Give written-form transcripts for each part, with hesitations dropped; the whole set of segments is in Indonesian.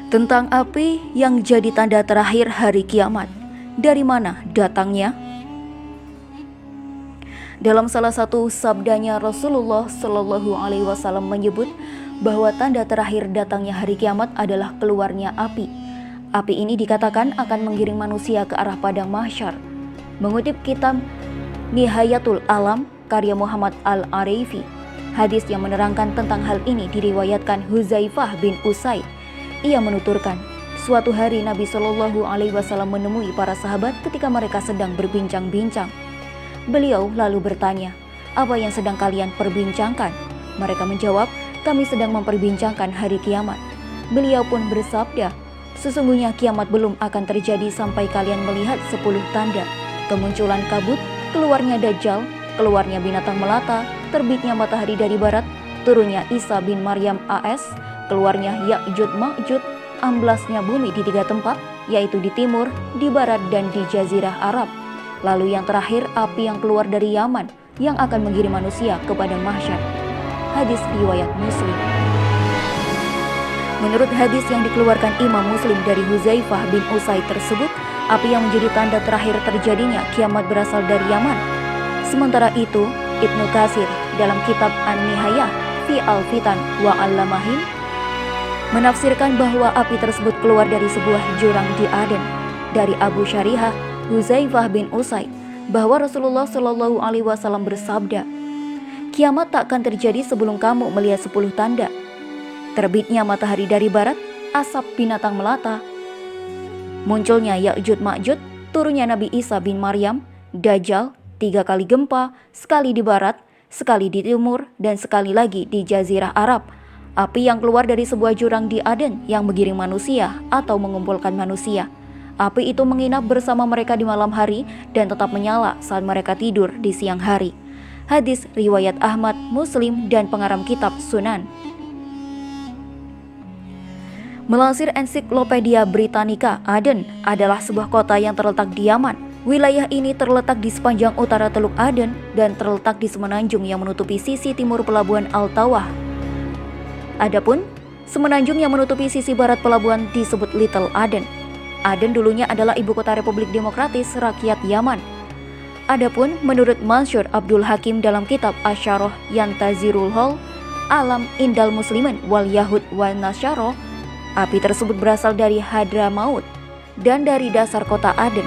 Tentang api yang jadi tanda terakhir hari kiamat. Dari mana datangnya? Dalam salah satu sabdanya Rasulullah Shallallahu Alaihi Wasallam menyebut bahwa tanda terakhir datangnya hari kiamat adalah keluarnya api. Api ini dikatakan akan menggiring manusia ke arah padang mahsyar. Mengutip kitab Nihayatul Alam karya Muhammad Al-Arifi, hadis yang menerangkan tentang hal ini diriwayatkan Huzaifah bin Usaid. Ia menuturkan, suatu hari Nabi Shallallahu Alaihi Wasallam menemui para sahabat ketika mereka sedang berbincang-bincang. Beliau lalu bertanya, apa yang sedang kalian perbincangkan? Mereka menjawab, kami sedang memperbincangkan hari kiamat. Beliau pun bersabda, sesungguhnya kiamat belum akan terjadi sampai kalian melihat 10 tanda. Kemunculan kabut, keluarnya Dajjal, keluarnya binatang melata, terbitnya matahari dari barat, turunnya Isa bin Maryam AS, keluarnya Ya'jud Ma'jud, amblasnya bumi di 3 tempat, yaitu di timur, di barat, dan di Jazirah Arab. Lalu yang terakhir, api yang keluar dari Yaman, yang akan menggiring manusia ke padang mahsyar. Hadis riwayat Muslim. Menurut hadis yang dikeluarkan Imam Muslim dari Huzaifah bin Usaid tersebut, api yang menjadi tanda terakhir terjadinya kiamat berasal dari Yaman. Sementara itu, Ibnu Katsir dalam kitab An-Nihayah fi Al-Fitan wa Al-Lamahin menafsirkan bahwa api tersebut keluar dari sebuah jurang di Aden. Dari Abu Syarihah Huzaifah bin Usaid bahwa Rasulullah Shallallahu Alaihi Wasallam bersabda, kiamat tak akan terjadi sebelum kamu melihat 10 tanda. Terbitnya matahari dari barat, asap binatang melata, munculnya Ya'jud Ma'jud, turunnya Nabi Isa bin Maryam, Dajjal, 3 kali gempa, sekali di barat, sekali di timur, dan sekali lagi di Jazirah Arab. Api yang keluar dari sebuah jurang di Aden yang menggiring manusia atau mengumpulkan manusia. Api itu menginap bersama mereka di malam hari dan tetap menyala saat mereka tidur di siang hari. Hadis riwayat Ahmad, Muslim, dan pengarang kitab Sunan. Melansir Ensiklopedia Britannica, Aden adalah sebuah kota yang terletak di Yaman. Wilayah ini terletak di sepanjang utara Teluk Aden dan terletak di semenanjung yang menutupi sisi timur pelabuhan Al-Tawah. Adapun semenanjung yang menutupi sisi barat pelabuhan disebut Little Aden. Aden dulunya adalah ibu kota Republik Demokratis Rakyat Yaman. Adapun menurut Mansur Abdul Hakim dalam kitab Asyarah Yantazirul Hol Alam Indal Muslimin wal Yahud wal Nasyaro, api tersebut berasal dari Hadramaut dan dari dasar kota Aden.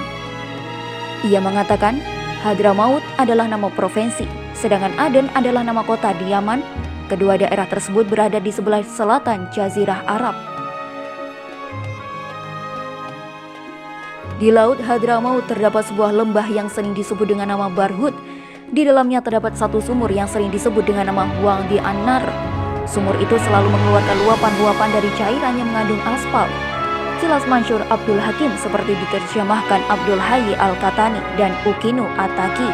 Ia mengatakan Hadramaut adalah nama provinsi, sedangkan Aden adalah nama kota di Yaman. Kedua daerah tersebut berada di sebelah selatan Jazirah Arab. Di Laut Hadramaut terdapat sebuah lembah yang sering disebut dengan nama Barhut. Di dalamnya terdapat satu sumur yang sering disebut dengan nama Wadi An-Nar. Sumur itu selalu mengeluarkan luapan-luapan dari cairan yang mengandung aspal. Jelas Mansur Abdul Hakim seperti diterjemahkan Abdul Hayy Al-Katani dan Ukinu Ataki.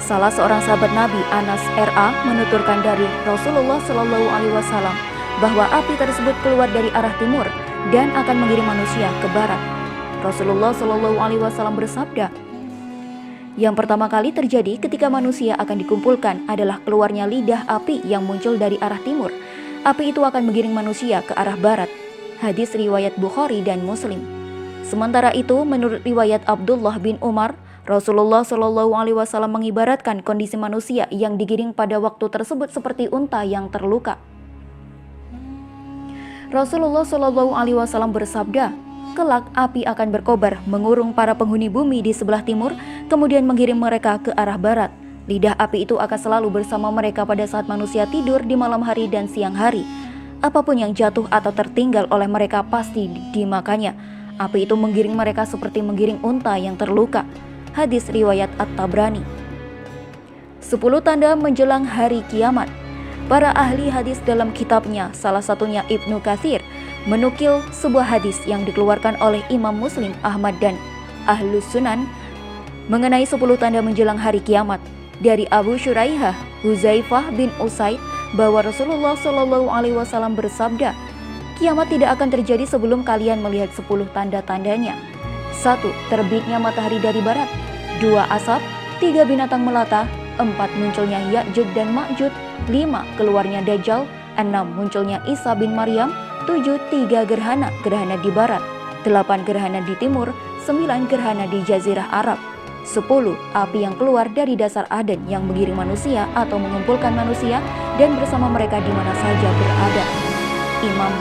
Salah seorang sahabat Nabi, Anas R.A. menuturkan dari Rasulullah Shallallahu Alaihi Wasallam bahwa api tersebut keluar dari arah timur dan akan mengirim manusia ke barat. Rasulullah Shallallahu Alaihi Wasallam bersabda, yang pertama kali terjadi ketika manusia akan dikumpulkan adalah keluarnya lidah api yang muncul dari arah timur. Api itu akan menggiring manusia ke arah barat. Hadis riwayat Bukhari dan Muslim. Sementara itu, menurut riwayat Abdullah bin Umar, Rasulullah Shallallahu Alaihi Wasallam mengibaratkan kondisi manusia yang digiring pada waktu tersebut seperti unta yang terluka. Rasulullah Shallallahu Alaihi Wasallam bersabda, kelak api akan berkobar mengurung para penghuni bumi di sebelah timur, kemudian mengirim mereka ke arah barat. Lidah api itu akan selalu bersama mereka pada saat manusia tidur di malam hari dan siang hari. Apapun yang jatuh atau tertinggal oleh mereka pasti dimakannya. Api itu menggiring mereka seperti menggiring unta yang terluka. Hadis riwayat At-Tabrani. 10 tanda menjelang hari kiamat. Para ahli hadis dalam kitabnya, salah satunya Ibnu Katsir, menukil sebuah hadis yang dikeluarkan oleh Imam Muslim, Ahmad, dan Ahlus Sunan mengenai 10 tanda menjelang hari kiamat. Dari Abu Syuraihah Huzaifah bin Usaid bahwa Rasulullah Shallallahu Alaihi Wasallam bersabda, kiamat tidak akan terjadi sebelum kalian melihat 10 tanda-tandanya. 1. Terbitnya matahari dari barat. 2. Asap. 3. Binatang melata. 4. Munculnya Ya'jud dan Ma'jud. 5. Keluarnya Dajjal. 6. Munculnya Isa bin Maryam. 7. 3 gerhana, gerhana di barat, 8 gerhana di timur, 9 gerhana di Jazirah Arab, 10. Api yang keluar dari dasar Aden yang mengiring manusia atau mengumpulkan manusia dan bersama mereka di mana saja berada. Imam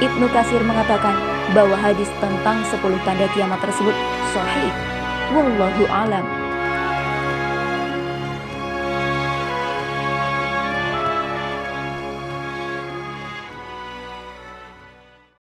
Ibnu Katsir mengatakan bahwa hadis tentang 10 tanda kiamat tersebut sahih. Wallahu alam.